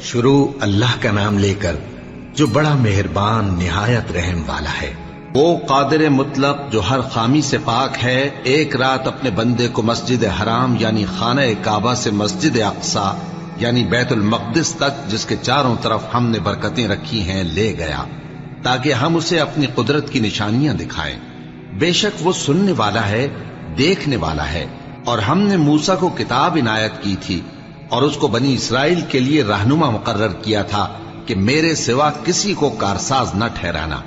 شروع اللہ کا نام لے کر جو بڑا مہربان نہایت رحم والا ہے۔ وہ قادر مطلق جو ہر خامی سے پاک ہے، ایک رات اپنے بندے کو مسجد حرام یعنی خانہ کعبہ سے مسجد اقصی یعنی بیت المقدس تک، جس کے چاروں طرف ہم نے برکتیں رکھی ہیں، لے گیا تاکہ ہم اسے اپنی قدرت کی نشانیاں دکھائیں۔ بے شک وہ سننے والا ہے، دیکھنے والا ہے۔ اور ہم نے موسیٰ کو کتاب عنایت کی تھی اور اس کو بنی اسرائیل کے لیے رہنما مقرر کیا تھا کہ میرے سوا کسی کو کارساز نہ ٹھہرانا۔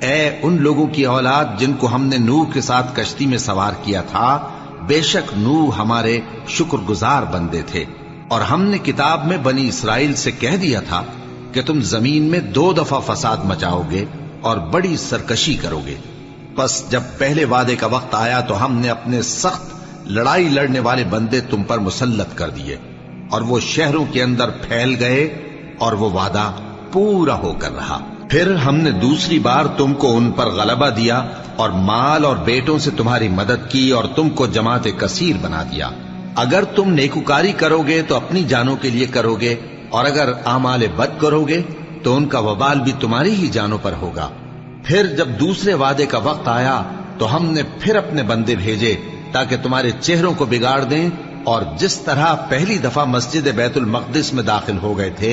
اے ان لوگوں کی اولاد جن کو ہم نے نوح کے ساتھ کشتی میں سوار کیا تھا، بے شک نوح ہمارے شکر گزار بندے تھے۔ اور ہم نے کتاب میں بنی اسرائیل سے کہہ دیا تھا کہ تم زمین میں 2 دفعہ فساد مچاؤ گے اور بڑی سرکشی کرو گے۔ پس جب پہلے وعدے کا وقت آیا تو ہم نے اپنے سخت لڑائی لڑنے والے بندے تم پر مسلط کر دیے، اور وہ شہروں کے اندر پھیل گئے، اور وہ وعدہ پورا ہو کر رہا۔ پھر ہم نے دوسری بار تم کو ان پر غلبہ دیا اور مال اور بیٹوں سے تمہاری مدد کی اور تم کو جماعت کثیر بنا دیا۔ اگر تم نیکوکاری کرو گے تو اپنی جانوں کے لیے کرو گے، اور اگر اعمال بد کرو گے تو ان کا وبال بھی تمہاری ہی جانوں پر ہوگا۔ پھر جب دوسرے وعدے کا وقت آیا تو ہم نے پھر اپنے بندے بھیجے تاکہ تمہارے چہروں کو بگاڑ دیں، اور جس طرح پہلی دفعہ مسجد بیت المقدس میں داخل ہو گئے تھے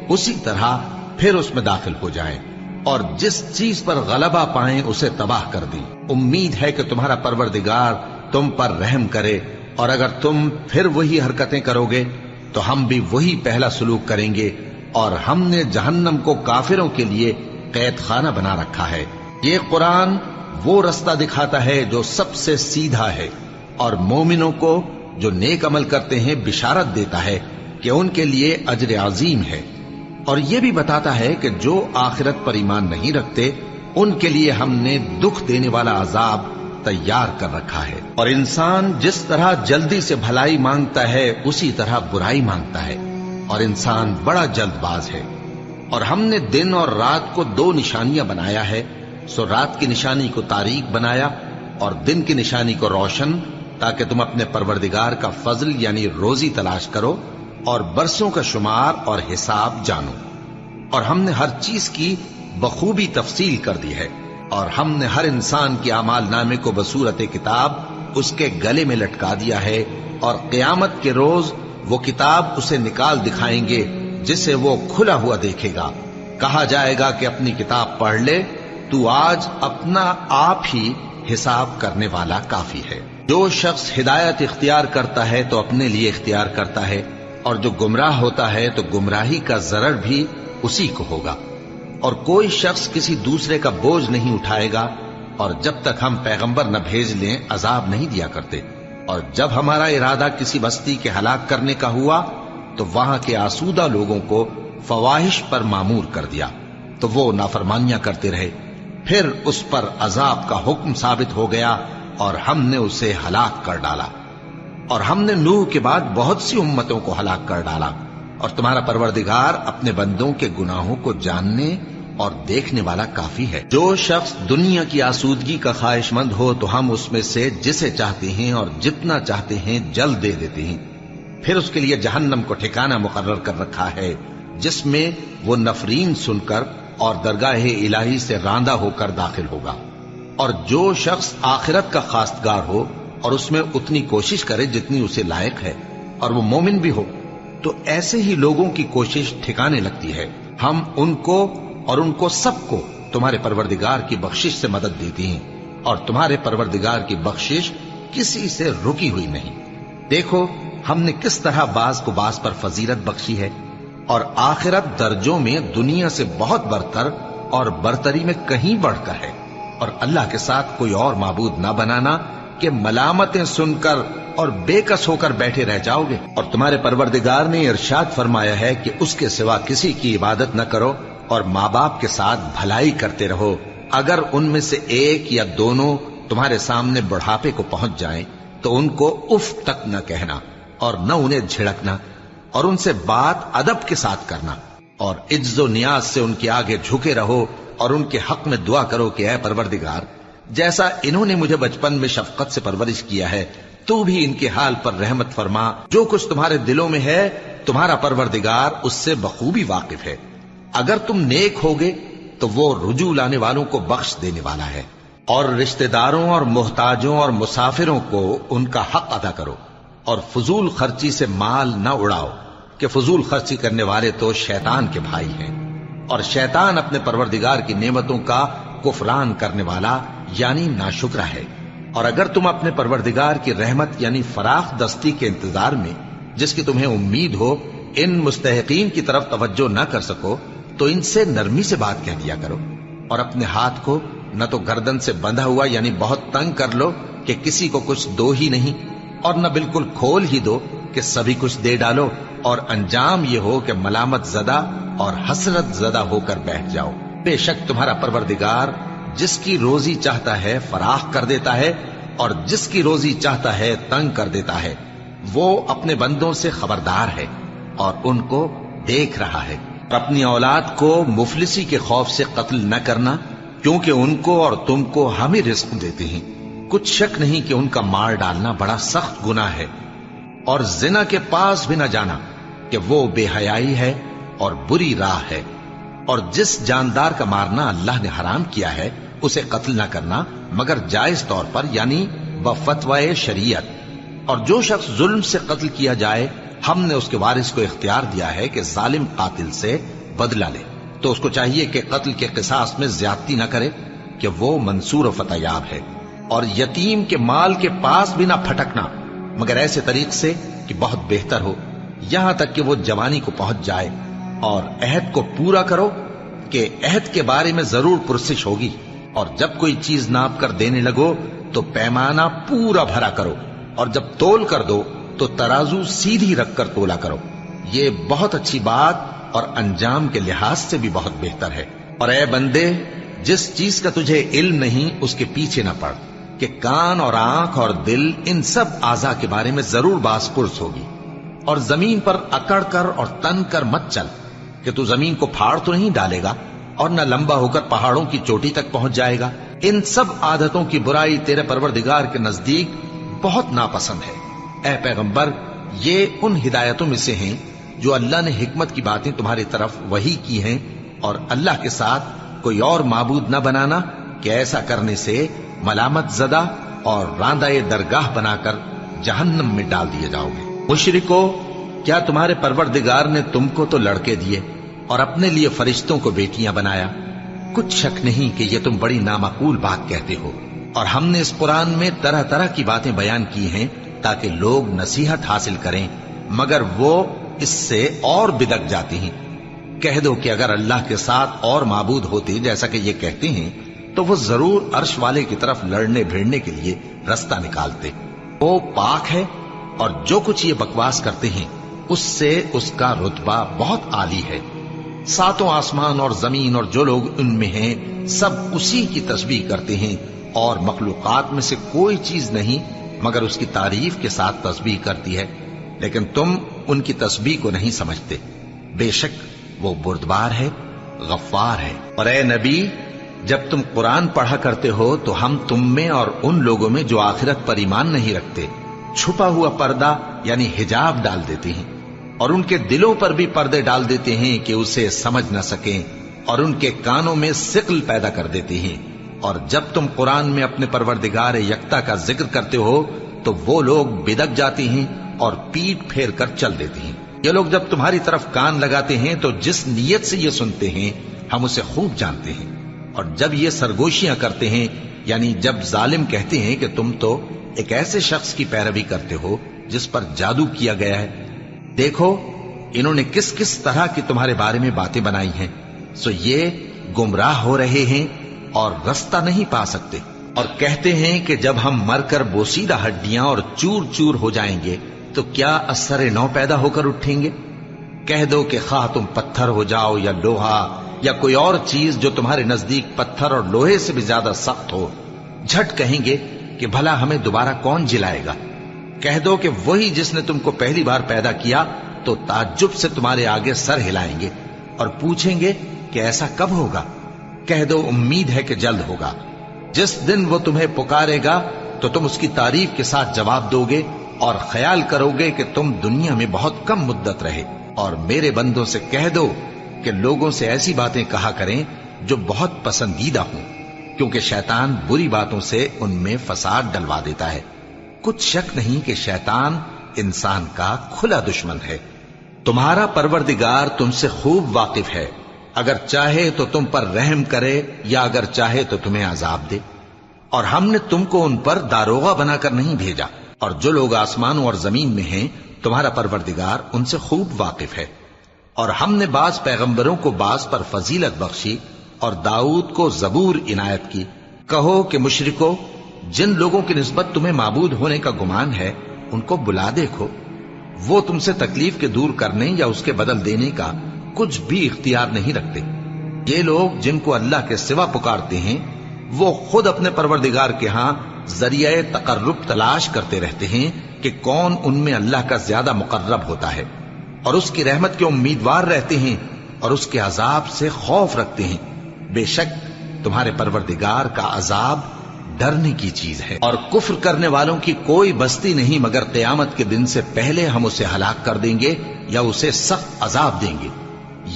اسی طرح پھر اس میں داخل ہو جائیں، اور جس چیز پر غلبہ پائیں اسے تباہ کر دیں۔ امید ہے کہ تمہارا پروردگار تم پر رحم کرے، اور اگر تم پھر وہی حرکتیں کرو گے تو ہم بھی وہی پہلا سلوک کریں گے، اور ہم نے جہنم کو کافروں کے لیے قید خانہ بنا رکھا ہے۔ یہ قرآن وہ رستہ دکھاتا ہے جو سب سے سیدھا ہے، اور مومنوں کو جو نیک عمل کرتے ہیں بشارت دیتا ہے کہ ان کے لیے اجر عظیم ہے، اور یہ بھی بتاتا ہے کہ جو آخرت پر ایمان نہیں رکھتے ان کے لیے ہم نے دکھ دینے والا عذاب تیار کر رکھا ہے۔ اور انسان جس طرح جلدی سے بھلائی مانگتا ہے اسی طرح برائی مانگتا ہے، اور انسان بڑا جلد باز ہے۔ اور ہم نے دن اور رات کو 2 نشانیاں بنایا ہے، سو رات کی نشانی کو تاریک بنایا اور دن کی نشانی کو روشن، تاکہ تم اپنے پروردگار کا فضل یعنی روزی تلاش کرو اور برسوں کا شمار اور حساب جانو۔ اور ہم نے ہر چیز کی بخوبی تفصیل کر دی ہے، اور ہم نے ہر انسان کے اعمال نامے کو بصورت کتاب اس کے گلے میں لٹکا دیا ہے، اور قیامت کے روز وہ کتاب اسے نکال دکھائیں گے جسے وہ کھلا ہوا دیکھے گا۔ کہا جائے گا کہ اپنی کتاب پڑھ لے، تو آج اپنا آپ ہی حساب کرنے والا کافی ہے۔ جو شخص ہدایت اختیار کرتا ہے تو اپنے لیے اختیار کرتا ہے، اور جو گمراہ ہوتا ہے تو گمراہی کا ضرر بھی اسی کو ہوگا۔ اور کوئی شخص کسی دوسرے کا بوجھ نہیں اٹھائے گا، اور جب تک ہم پیغمبر نہ بھیج لیں عذاب نہیں دیا کرتے۔ اور جب ہمارا ارادہ کسی بستی کے ہلاک کرنے کا ہوا تو وہاں کے آسودہ لوگوں کو فواحش پر مامور کر دیا، تو وہ نافرمانیاں کرتے رہے۔ پھر اس پر عذاب کا حکم ثابت ہو گیا اور ہم نے اسے ہلاک کر ڈالا۔ اور ہم نے نوح کے بعد بہت سی امتوں کو ہلاک کر ڈالا، اور تمہارا پروردگار اپنے بندوں کے گناہوں کو جاننے اور دیکھنے والا کافی ہے۔ جو شخص دنیا کی آسودگی کا خواہش مند ہو تو ہم اس میں سے جسے چاہتے ہیں اور جتنا چاہتے ہیں جلد دے دیتے ہیں۔ پھر اس کے لیے جہنم کو ٹھکانہ مقرر کر رکھا ہے، جس میں وہ نفرین سن کر اور درگاہ الہی سے راندہ ہو کر داخل ہوگا۔ اور جو شخص آخرت کا خواستگار ہو اور اس میں اتنی کوشش کرے جتنی اسے لائق ہے، اور وہ مومن بھی ہو، تو ایسے ہی لوگوں کی کوشش ٹھکانے لگتی ہے۔ ہم ان کو اور ان کو سب کو تمہارے پروردگار کی بخشش سے مدد دیتی ہیں، اور تمہارے پروردگار کی بخشش کسی سے رکی ہوئی نہیں۔ دیکھو ہم نے کس طرح بعض کو بعض پر فضیلت بخشی ہے، اور آخرت درجوں میں دنیا سے بہت برتر اور برتری میں کہیں بڑھ کر ہے۔ اور اللہ کے ساتھ کوئی اور معبود نہ بنانا کہ ملامتیں سن کر اور بے کس ہو کر بیٹھے رہ جاؤ گے۔ اور تمہارے پروردگار نے ارشاد فرمایا ہے کہ اس کے سوا کسی کی عبادت نہ کرو، اور ماں باپ کے ساتھ بھلائی کرتے رہو۔ اگر ان میں سے ایک یا دونوں تمہارے سامنے بڑھاپے کو پہنچ جائیں تو ان کو اف تک نہ کہنا، اور نہ انہیں جھڑکنا، اور ان سے بات ادب کے ساتھ کرنا، اور عجز و نیاز سے ان کے آگے جھکے رہو، اور ان کے حق میں دعا کرو کہ اے پروردگار، جیسا انہوں نے مجھے بچپن میں شفقت سے پرورش کیا ہے، تو بھی ان کے حال پر رحمت فرما۔ جو کچھ تمہارے دلوں میں ہے تمہارا پروردگار اس سے بخوبی واقف ہے۔ اگر تم نیک ہوگے تو وہ رجوع لانے والوں کو بخش دینے والا ہے۔ اور رشتہ داروں اور محتاجوں اور مسافروں کو ان کا حق ادا کرو، اور فضول خرچی سے مال نہ اڑاؤ، کہ فضول خرچی کرنے والے تو شیطان کے بھائی ہیں، اور شیطان اپنے پروردگار کی نعمتوں کا کفران کرنے والا یعنی ناشکرا ہے۔ اور اگر تم اپنے پروردگار کی رحمت یعنی فراخ دستی کے انتظار میں، جس کی تمہیں امید ہو، ان مستحقین کی طرف توجہ نہ کر سکو تو ان سے نرمی سے بات کہہ دیا کرو، اور اپنے ہاتھ کو نہ تو گردن سے بندھا ہوا یعنی بہت تنگ کر لو کہ کسی کو کچھ دو ہی نہیں، اور نہ بالکل کھول ہی دو کہ سبھی کچھ دے ڈالو، اور انجام یہ ہو کہ ملامت زدہ اور حسرت زدہ ہو کر بیٹھ جاؤ۔ بے شک تمہارا پروردگار جس کی روزی چاہتا ہے فراخ کر دیتا ہے، اور جس کی روزی چاہتا ہے تنگ کر دیتا ہے۔ وہ اپنے بندوں سے خبردار ہے اور ان کو دیکھ رہا ہے۔ اپنی اولاد کو مفلسی کے خوف سے قتل نہ کرنا، کیونکہ ان کو اور تم کو ہم ہی رزق دیتے ہیں۔ کچھ شک نہیں کہ ان کا مار ڈالنا بڑا سخت گناہ ہے، اور زنا کے پاس بھی نہ جانا کہ وہ بے حیائی ہے اور بری راہ ہے۔ اور جس جاندار کا مارنا اللہ نے حرام کیا ہے اسے قتل نہ کرنا مگر جائز طور پر یعنی بفتوائے شریعت۔ اور جو شخص ظلم سے قتل کیا جائے ہم نے اس کے وارث کو اختیار دیا ہے کہ ظالم قاتل سے بدلہ لے، تو اس کو چاہیے کہ قتل کے قصاص میں زیادتی نہ کرے، کہ وہ منصور و فتح یاب ہے۔ اور یتیم کے مال کے پاس بھی نہ پھٹکنا مگر ایسے طریق سے کہ بہت بہتر ہو، یہاں تک کہ وہ جوانی کو پہنچ جائے۔ اور عہد کو پورا کرو کہ عہد کے بارے میں ضرور پرسش ہوگی، اور جب کوئی چیز ناپ کر دینے لگو تو پیمانہ پورا بھرا کرو، اور جب تول کر دو تو ترازو سیدھی رکھ کر تولا کرو۔ یہ بہت اچھی بات اور انجام کے لحاظ سے بھی بہت بہتر ہے۔ اور اے بندے، جس چیز کا تجھے علم نہیں اس کے پیچھے نہ پڑ، کہ کان اور آنکھ اور دل ان سب اعضاء کے بارے میں ضرور باز پرس ہوگی۔ اور زمین پر اکڑ کر اور تن کر مت چل، کہ تو زمین کو پھاڑ تو نہیں ڈالے گا اور نہ لمبا ہو کر پہاڑوں کی چوٹی تک پہنچ جائے گا۔ ان سب عادتوں کی برائی تیرے پروردگار کے نزدیک بہت ناپسند ہے۔ اے پیغمبر، یہ ان ہدایتوں میں سے ہیں جو اللہ نے حکمت کی باتیں تمہاری طرف وحی کی ہیں، اور اللہ کے ساتھ کوئی اور معبود نہ بنانا، کہ ایسا کرنے سے ملامت زدہ اور راندہ درگاہ بنا کر جہنم میں ڈال دیے جاؤ گے۔ مشرکو، کیا تمہارے پروردگار نے تم کو تو لڑکے دیے اور اپنے لیے فرشتوں کو بیٹیاں بنایا؟ کچھ شک نہیں کہ یہ تم بڑی نامعقول بات کہتے ہو، اور ہم نے اس قرآن میں طرح طرح کی باتیں بیان کی ہیں تاکہ لوگ نصیحت حاصل کریں، مگر وہ اس سے اور بدک جاتے ہیں۔ کہہ دو کہ اگر اللہ کے ساتھ اور معبود ہوتے جیسا کہ یہ کہتے ہیں تو وہ ضرور عرش والے کی طرف لڑنے بھیڑنے کے لیے رستہ نکالتے۔ وہ پاک ہے، اور جو کچھ یہ بکواس کرتے ہیں اس سے اس کا رتبہ بہت عالی ہے۔ ساتوں آسمان اور زمین اور جو لوگ ان میں ہیں سب اسی کی تسبیح کرتے ہیں، اور مخلوقات میں سے کوئی چیز نہیں مگر اس کی تعریف کے ساتھ تسبیح کرتی ہے، لیکن تم ان کی تسبیح کو نہیں سمجھتے۔ بے شک وہ بردبار ہے، غفار ہے۔ اور اے نبی، جب تم قرآن پڑھا کرتے ہو تو ہم تم میں اور ان لوگوں میں جو آخرت پر ایمان نہیں رکھتے چھپا ہوا پردہ یعنی حجاب ڈال دیتے ہیں، اور ان کے دلوں پر بھی پردے ڈال دیتے ہیں کہ اسے سمجھ نہ سکیں، اور ان کے کانوں میں ثقل پیدا کر دیتے ہیں۔ اور جب تم قرآن میں اپنے پروردگار یکتا کا ذکر کرتے ہو تو وہ لوگ بدک جاتے ہیں اور پیٹ پھیر کر چل دیتے ہیں۔ یہ لوگ جب تمہاری طرف کان لگاتے ہیں تو جس نیت سے یہ سنتے ہیں ہم اسے خوب جانتے ہیں، اور جب یہ سرگوشیاں کرتے ہیں یعنی جب ظالم کہتے ہیں کہ تم تو ایک ایسے شخص کی پیروی کرتے ہو جس پر جادو کیا گیا ہے، دیکھو انہوں نے کس کس طرح کی تمہارے بارے میں باتیں بنائی ہیں، سو یہ گمراہ ہو رہے ہیں اور رستہ نہیں پا سکتے۔ اور کہتے ہیں کہ جب ہم مر کر بوسیدہ ہڈیاں اور چور چور ہو جائیں گے تو کیا اثر نو پیدا ہو کر اٹھیں گے؟ کہہ دو کہ خواہ تم پتھر ہو جاؤ یا لوہا یا کوئی اور چیز جو تمہارے نزدیک پتھر اور لوہے سے بھی زیادہ سخت ہو، جھٹ کہیں گے کہ بھلا ہمیں دوبارہ کون جلائے گا؟ کہہ دو کہ وہی جس نے تم کو پہلی بار پیدا کیا تو تعجب سے تمہارے آگے سر ہلائیں گے اور پوچھیں گے کہ ایسا کب ہوگا؟ کہہ دو امید ہے کہ جلد ہوگا۔ جس دن وہ تمہیں پکارے گا تو تم اس کی تعریف کے ساتھ جواب دو گے اور خیال کرو گے کہ تم دنیا میں بہت کم مدت رہے. اور میرے بندوں سے کہہ دو کہ لوگوں سے ایسی باتیں کہا کریں جو بہت پسندیدہ ہوں، کیونکہ شیطان بری باتوں سے ان میں فساد ڈلوا دیتا ہے. کچھ شک نہیں کہ شیطان انسان کا کھلا دشمن ہے. تمہارا پروردگار تم سے خوب واقف ہے، اگر چاہے تو تم پر رحم کرے یا اگر چاہے تو تمہیں عذاب دے. اور ہم نے تم کو ان پر داروغہ بنا کر نہیں بھیجا، اور جو لوگ آسمانوں اور زمین میں ہیں تمہارا پروردگار ان سے خوب واقف ہے. اور ہم نے بعض پیغمبروں کو بعض پر فضیلت بخشی اور داؤد کو زبور عنایت کی. کہو کہ مشرکو، جن لوگوں کی نسبت تمہیں معبود ہونے کا گمان ہے ان کو بلا دیکھو، وہ تم سے تکلیف کے دور کرنے یا اس کے بدل دینے کا کچھ بھی اختیار نہیں رکھتے. یہ لوگ جن کو اللہ کے سوا پکارتے ہیں وہ خود اپنے پروردگار کے ہاں ذریعہ تقرب تلاش کرتے رہتے ہیں کہ کون ان میں اللہ کا زیادہ مقرب ہوتا ہے، اور اس کی رحمت کے امیدوار رہتے ہیں اور اس کے عذاب سے خوف رکھتے ہیں. بے شک تمہارے پروردگار کا عذاب ڈرنے کی چیز ہے. اور کفر کرنے والوں کی کوئی بستی نہیں مگر قیامت کے دن سے پہلے ہم اسے ہلاک کر دیں گے یا اسے سخت عذاب دیں گے.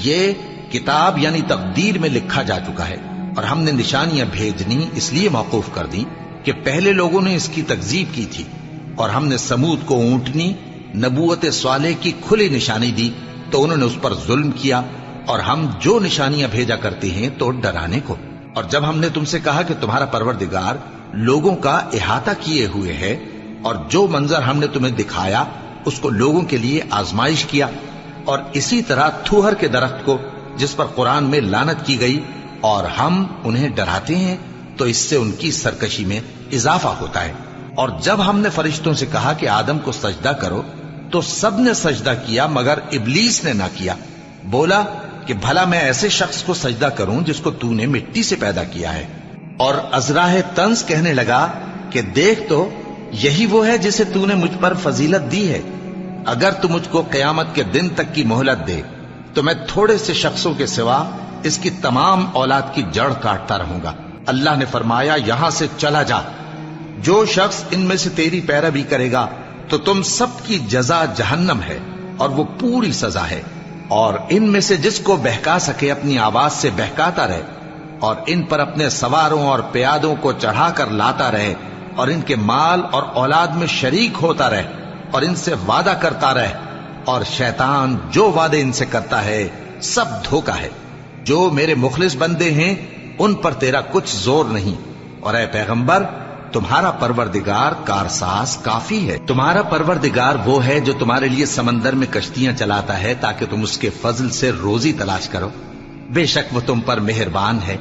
یہ کتاب یعنی تقدیر میں لکھا جا چکا ہے، اور ہم نے نشانیاں بھیجنی اس لیے موقوف کر دی کہ پہلے لوگوں نے اس کی تکذیب کی تھی. اور ہم نے سمود کو اونٹنی نبوت صالح کی کھلی نشانی دی تو انہوں نے اس پر ظلم کیا. اور ہم جو نشانیاں بھیجا کرتے ہیں تو ڈرانے کو. اور جب ہم نے تم سے کہا کہ تمہارا پروردگار لوگوں کا احاطہ کیے ہوئے ہے اور جو منظر ہم نے تمہیں دکھایا اس کو لوگوں کے لیے آزمائش کیا، اور اسی طرح تھوہر کے درخت کو جس پر قرآن میں لعنت کی گئی، اور ہم انہیں ڈراتے ہیں تو اس سے ان کی سرکشی میں اضافہ ہوتا ہے. اور جب ہم نے فرشتوں سے کہا کہ آدم کو سجدہ کرو تو سب نے سجدہ کیا مگر ابلیس نے نہ کیا. بولا کہ بھلا میں ایسے شخص کو سجدہ کروں جس کو تو نے مٹی سے پیدا کیا ہے. اور ازراہ طنز کہنے لگا کہ دیکھ تو یہی وہ ہے جسے تو نے مجھ پر فضیلت دی ہے. اگر تو مجھ کو قیامت کے دن تک کی مہلت دے تو میں تھوڑے سے شخصوں کے سوا اس کی تمام اولاد کی جڑ کاٹتا رہوں گا. اللہ نے فرمایا یہاں سے چلا جا، جو شخص ان میں سے تیری پیروی کرے گا تو تم سب کی جزا جہنم ہے اور وہ پوری سزا ہے. اور ان میں سے جس کو بہکا سکے اپنی آواز سے بہکاتا رہے، اور ان پر اپنے سواروں اور پیادوں کو چڑھا کر لاتا رہے، اور ان کے مال اور اولاد میں شریک ہوتا رہے، اور ان سے وعدہ کرتا رہے. اور شیطان جو وعدے ان سے کرتا ہے سب دھوکا ہے. جو میرے مخلص بندے ہیں ان پر تیرا کچھ زور نہیں. اور اے پیغمبر، تمہارا پروردگار کارساز کافی ہے. تمہارا پروردگار وہ ہے جو تمہارے لیے سمندر میں کشتیاں چلاتا ہے تاکہ تم اس کے فضل سے روزی تلاش کرو. بے شک وہ تم پر مہربان ہے.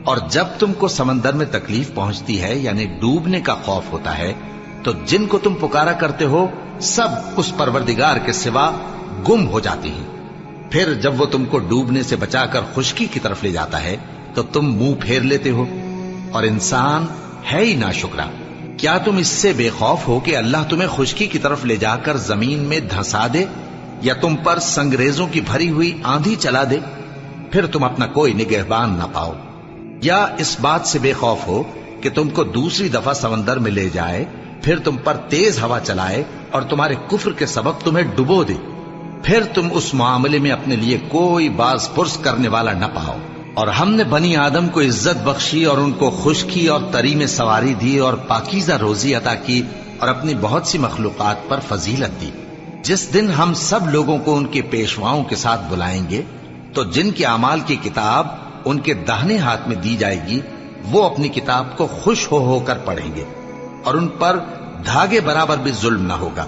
اور جب تم کو سمندر میں تکلیف پہنچتی ہے یعنی ڈوبنے کا خوف ہوتا ہے تو جن کو تم پکارا کرتے ہو سب اس پروردگار کے سوا گم ہو جاتی ہیں. پھر جب وہ تم کو ڈوبنے سے بچا کر خشکی کی طرف لے جاتا ہے تو تم منہ پھیر لیتے ہو. اور انسان ہے ہی ناشکرا. کیا تم اس سے بے خوف ہو کہ اللہ تمہیں خشکی کی طرف لے جا کر زمین میں دھسا دے یا تم پر سنگریزوں کی بھری ہوئی آندھی چلا دے، پھر تم اپنا کوئی نگہبان نہ پاؤ؟ یا اس بات سے بے خوف ہو کہ تم کو دوسری دفعہ سمندر میں لے جائے، پھر تم پر تیز ہوا چلائے اور تمہارے کفر کے سبب تمہیں ڈبو دے، پھر تم اس معاملے میں اپنے لیے کوئی باز پرس کرنے والا نہ پاؤ؟ اور ہم نے بنی آدم کو عزت بخشی اور ان کو خشکی اور تری میں سواری دی اور پاکیزہ روزی عطا کی اور اپنی بہت سی مخلوقات پر فضیلت دی. جس دن ہم سب لوگوں کو ان کے پیشواؤں کے ساتھ بلائیں گے تو جن کے اعمال کی کتاب ان کے داہنے ہاتھ میں دی جائے گی وہ اپنی کتاب کو خوش ہو کر پڑھیں گے، اور ان پر دھاگے برابر بھی ظلم نہ ہوگا.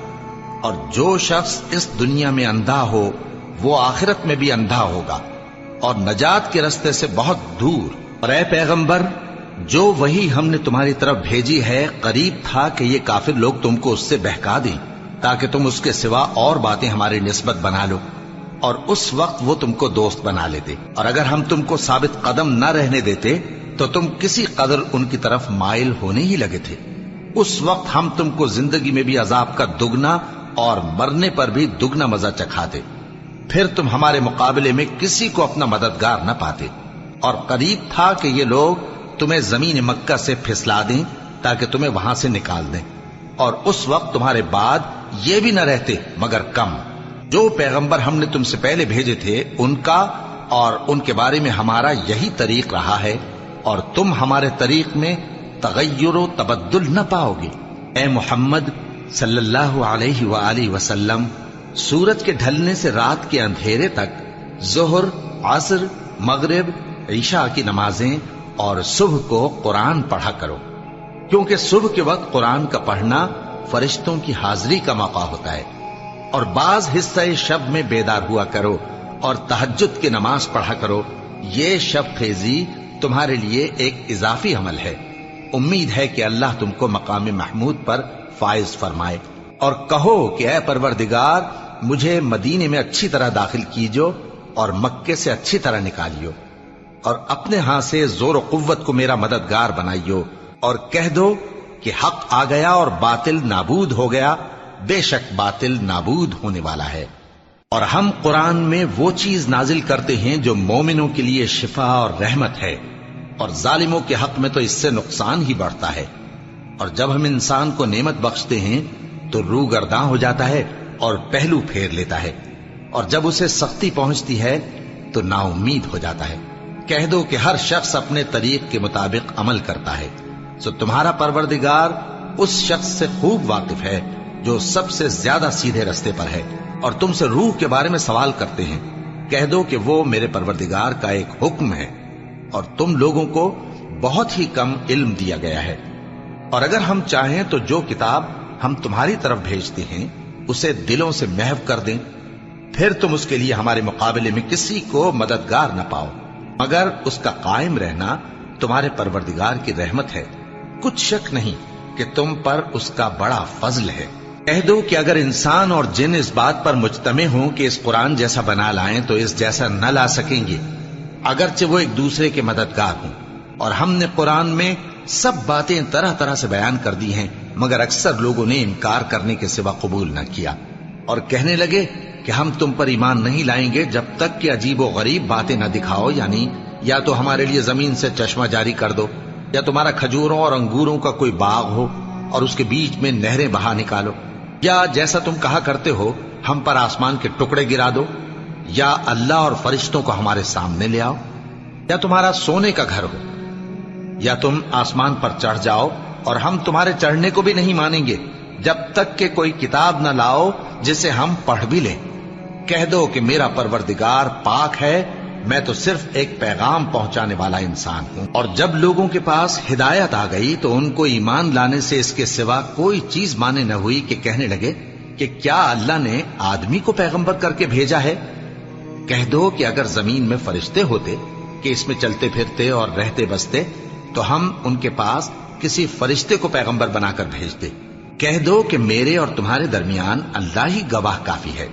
اور جو شخص اس دنیا میں اندھا ہو وہ آخرت میں بھی اندھا ہوگا اور نجات کے رستے سے بہت دور. اور اے پیغمبر، جو وہی ہم نے تمہاری طرف بھیجی ہے قریب تھا کہ یہ کافر لوگ تم کو اس سے بہکا دیں تاکہ تم اس کے سوا اور باتیں ہماری نسبت بنا لو، اور اس وقت وہ تم کو دوست بنا لیتے. اور اگر ہم تم کو ثابت قدم نہ رہنے دیتے تو تم کسی قدر ان کی طرف مائل ہونے ہی لگے تھے. اس وقت ہم تم کو زندگی میں بھی عذاب کا دگنا اور مرنے پر بھی دگنا مزہ چکھاتے، پھر تم ہمارے مقابلے میں کسی کو اپنا مددگار نہ پاتے. اور قریب تھا کہ یہ لوگ تمہیں زمین مکہ سے پھسلا دیں تاکہ تمہیں وہاں سے نکال دیں، اور اس وقت تمہارے بعد یہ بھی نہ رہتے مگر کم۔ جو پیغمبر ہم نے تم سے پہلے بھیجے تھے ان کا اور ان کے بارے میں ہمارا یہی طریق رہا ہے، اور تم ہمارے طریق میں تغیر و تبدل نہ پاؤ گے۔ اے محمد صلی اللہ علیہ وآلہ وسلم، سورج کے ڈھلنے سے رات کے اندھیرے تک ظہر، عصر، مغرب، عشاء کی نمازیں اور صبح کو قرآن پڑھا کرو، کیونکہ صبح کے وقت قرآن کا پڑھنا فرشتوں کی حاضری کا موقع ہوتا ہے۔ اور بعض حصہ شب میں بیدار ہوا کرو اور تہجد کی نماز پڑھا کرو، یہ شب خیزی تمہارے لیے ایک اضافی عمل ہے۔ امید ہے کہ اللہ تم کو مقام محمود پر فائز فرمائے۔ اور کہو کہ اے پروردگار، مجھے مدینے میں اچھی طرح داخل کیجو اور مکے سے اچھی طرح نکالیو، اور اپنے ہاں سے زور و قوت کو میرا مددگار بنائیو، اور کہہ دو کہ حق آ گیا اور باطل نابود ہو گیا، بے شک باطل نابود ہونے والا ہے۔ اور ہم قرآن میں وہ چیز نازل کرتے ہیں جو مومنوں کے لیے شفا اور رحمت ہے، اور ظالموں کے حق میں تو اس سے نقصان ہی بڑھتا ہے۔ اور جب ہم انسان کو نعمت بخشتے ہیں تو روح گرداں ہو جاتا ہے اور پہلو پھیر لیتا ہے، اور جب اسے سختی پہنچتی ہے تو نا امید ہو جاتا ہے۔ کہہ دو کہ ہر شخص اپنے طریق کے مطابق عمل کرتا ہے، سو تمہارا پروردگار اس شخص سے خوب واقف ہے جو سب سے زیادہ سیدھے رستے پر ہے۔ اور تم سے روح کے بارے میں سوال کرتے ہیں، کہہ دو کہ وہ میرے پروردگار کا ایک حکم ہے، اور تم لوگوں کو بہت ہی کم علم دیا گیا ہے۔ اور اگر ہم چاہیں تو جو کتاب ہم تمہاری طرف بھیجتے ہیں اسے دلوں سے محو کر دیں، پھر تم اس کے لیے ہمارے مقابلے میں کسی کو مددگار نہ پاؤ، مگر اس کا قائم رہنا تمہارے پروردگار کی رحمت ہے۔ کچھ شک نہیں کہ تم پر اس کا بڑا فضل ہے۔ کہہ دو کہ اگر انسان اور جن اس بات پر مجتمع ہوں کہ اس قرآن جیسا بنا لائیں تو اس جیسا نہ لا سکیں گے، اگرچہ وہ ایک دوسرے کے مددگار ہوں۔ اور ہم نے قرآن میں سب باتیں طرح طرح سے بیان کر دی ہیں، مگر اکثر لوگوں نے انکار کرنے کے سوا قبول نہ کیا، اور کہنے لگے کہ ہم تم پر ایمان نہیں لائیں گے جب تک کہ عجیب و غریب باتیں نہ دکھاؤ، یعنی یا تو ہمارے لیے زمین سے چشمہ جاری کر دو، یا تمہارا کھجوروں اور انگوروں کا کوئی باغ ہو اور اس کے بیچ میں نہریں بہا نکالو، یا جیسا تم کہا کرتے ہو ہم پر آسمان کے ٹکڑے گرا دو، یا اللہ اور فرشتوں کو ہمارے سامنے لے آؤ، یا تمہارا سونے کا گھر ہو، یا تم آسمان پر چڑھ جاؤ اور ہم تمہارے چڑھنے کو بھی نہیں مانیں گے جب تک کہ کوئی کتاب نہ لاؤ جسے ہم پڑھ بھی لیں۔ کہہ دو کہ میرا پروردگار پاک ہے، میں تو صرف ایک پیغام پہنچانے والا انسان ہوں۔ اور جب لوگوں کے پاس ہدایت آ گئی تو ان کو ایمان لانے سے اس کے سوا کوئی چیز مانے نہ ہوئی کہ کہنے لگے کہ کیا اللہ نے آدمی کو پیغمبر کر کے بھیجا ہے؟ کہہ دو کہ اگر زمین میں فرشتے ہوتے کہ اس میں چلتے پھرتے اور رہتے بستے تو ہم ان کے پاس کسی فرشتے کو پیغمبر بنا کر بھیجتے۔ کہہ دو کہ میرے اور تمہارے درمیان اللہ ہی گواہ کافی ہے،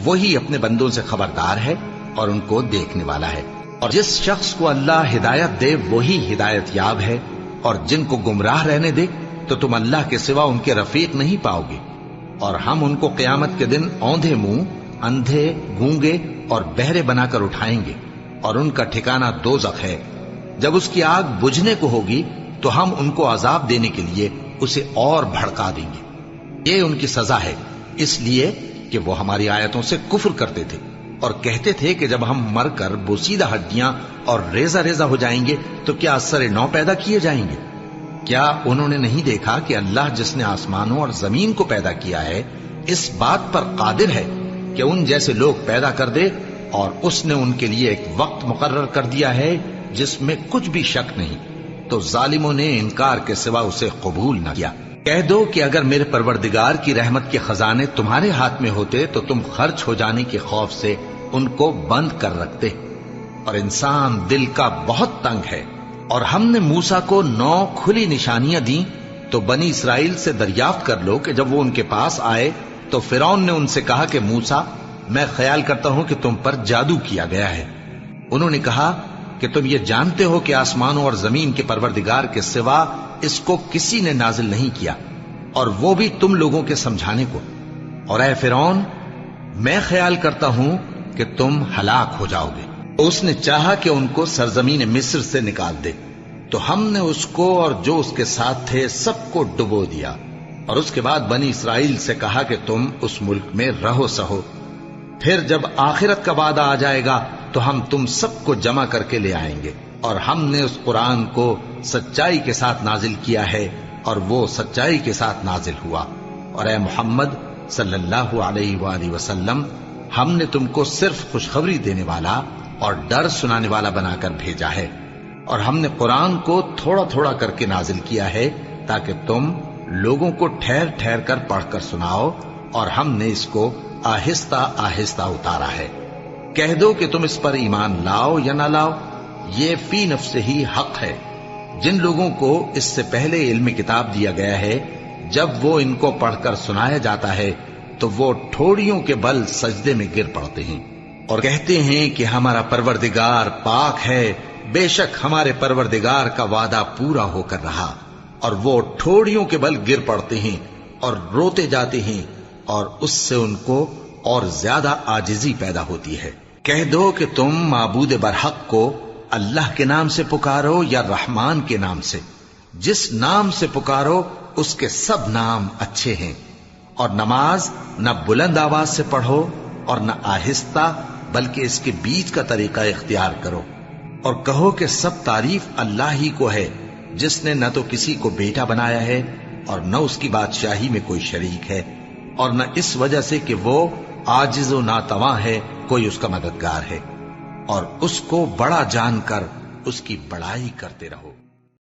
وہی اپنے بندوں سے خبردار ہے اور ان کو دیکھنے والا ہے۔ اور جس شخص کو اللہ ہدایت دے وہی ہدایت یاب ہے، اور جن کو گمراہ رہنے دے تو تم اللہ کے سوا ان کے رفیق نہیں پاؤ گے۔ اور ہم ان کو قیامت کے دن اوندھے منہ، اندھے، گونگے اور بہرے بنا کر اٹھائیں گے، اور ان کا ٹھکانہ دوزخ ہے۔ جب اس کی آگ بجھنے کو ہوگی تو ہم ان کو عذاب دینے کے لیے اسے اور بھڑکا دیں گے۔ یہ ان کی سزا ہے، اس لیے کہ وہ ہماری آیتوں سے کفر کرتے تھے اور کہتے تھے کہ جب ہم مر کر بوسیدہ ہڈیاں اور ریزہ ریزہ ہو جائیں گے تو کیا اثر نو پیدا کیے جائیں گے؟ کیا انہوں نے نہیں دیکھا کہ اللہ جس نے آسمانوں اور زمین کو پیدا کیا ہے اس بات پر قادر ہے کہ ان جیسے لوگ پیدا کر دے، اور اس نے ان کے لیے ایک وقت مقرر کر دیا ہے جس میں کچھ بھی شک نہیں، تو ظالموں نے انکار کے سوا اسے قبول نہ کیا۔ کہہ دو کہ اگر میرے پروردگار کی رحمت کے خزانے تمہارے ہاتھ میں ہوتے تو تم خرچ ہو جانے کے خوف سے ان کو بند کر رکھتے، اور انسان دل کا بہت تنگ ہے۔ اور ہم نے موسیٰ کو 9 کھلی نشانیاں دیں تو بنی اسرائیل سے دریافت کر لو کہ جب وہ ان کے پاس آئے تو فرعون نے ان سے کہا کہ موسیٰ، میں خیال کرتا ہوں کہ تم پر جادو کیا گیا ہے۔ انہوں نے کہا کہ تم یہ جانتے ہو کہ آسمانوں اور زمین کے پروردگار کے سوا اس کو کسی نے نازل نہیں کیا، اور وہ بھی تم لوگوں کے سمجھانے کو۔ اور اے فرعون، میں خیال کرتا ہوں کہ تم ہلاک ہو جاؤ گے۔ اس نے چاہا کہ ان کو سرزمین مصر سے نکال دے، تو ہم نے اس کو اور جو اس کے ساتھ تھے سب کو ڈبو دیا، اور اس کے بعد بنی اسرائیل سے کہا کہ تم اس ملک میں رہو سہو، پھر جب آخرت کا وعدہ آ جائے گا تو ہم تم سب کو جمع کر کے لے آئیں گے۔ اور ہم نے اس قرآن کو سچائی کے ساتھ نازل کیا ہے اور وہ سچائی کے ساتھ نازل ہوا۔ اور اے محمد صلی اللہ علیہ وآلہ وسلم، ہم نے تم کو صرف خوشخبری دینے والا اور ڈر سنانے والا بنا کر بھیجا ہے، اور ہم نے قرآن کو تھوڑا تھوڑا کر کے نازل کیا ہے تاکہ تم لوگوں کو ٹھہر ٹھہر کر پڑھ کر سناؤ، اور ہم نے اس کو آہستہ آہستہ اتارا ہے۔ کہہ دو کہ تم اس پر ایمان لاؤ یا نہ لاؤ، یہ فی نفس ہی حق ہے۔ جن لوگوں کو اس سے پہلے علم کتاب دیا گیا ہے، جب وہ ان کو پڑھ کر سنایا جاتا ہے تو وہ ٹھوڑیوں کے بل سجدے میں گر پڑتے ہیں اور کہتے ہیں کہ ہمارا پروردگار پاک ہے، بے شک ہمارے پروردگار کا وعدہ پورا ہو کر رہا۔ اور وہ ٹھوڑیوں کے بل گر پڑتے ہیں اور روتے جاتے ہیں، اور اس سے ان کو اور زیادہ عاجزی پیدا ہوتی ہے۔ کہہ دو کہ تم معبود برحق کو اللہ کے نام سے پکارو یا رحمان کے نام سے، جس نام سے پکارو اس کے سب نام اچھے ہیں، اور نماز نہ بلند آواز سے پڑھو اور نہ آہستہ، بلکہ اس کے بیچ کا طریقہ اختیار کرو، اور کہو کہ سب تعریف اللہ ہی کو ہے، جس نے نہ تو کسی کو بیٹا بنایا ہے اور نہ اس کی بادشاہی میں کوئی شریک ہے، اور نہ اس وجہ سے کہ وہ عاجز و ناتواں ہے کوئی اس کا مددگار ہے، اور اس کو بڑا جان کر اس کی بڑائی کرتے رہو۔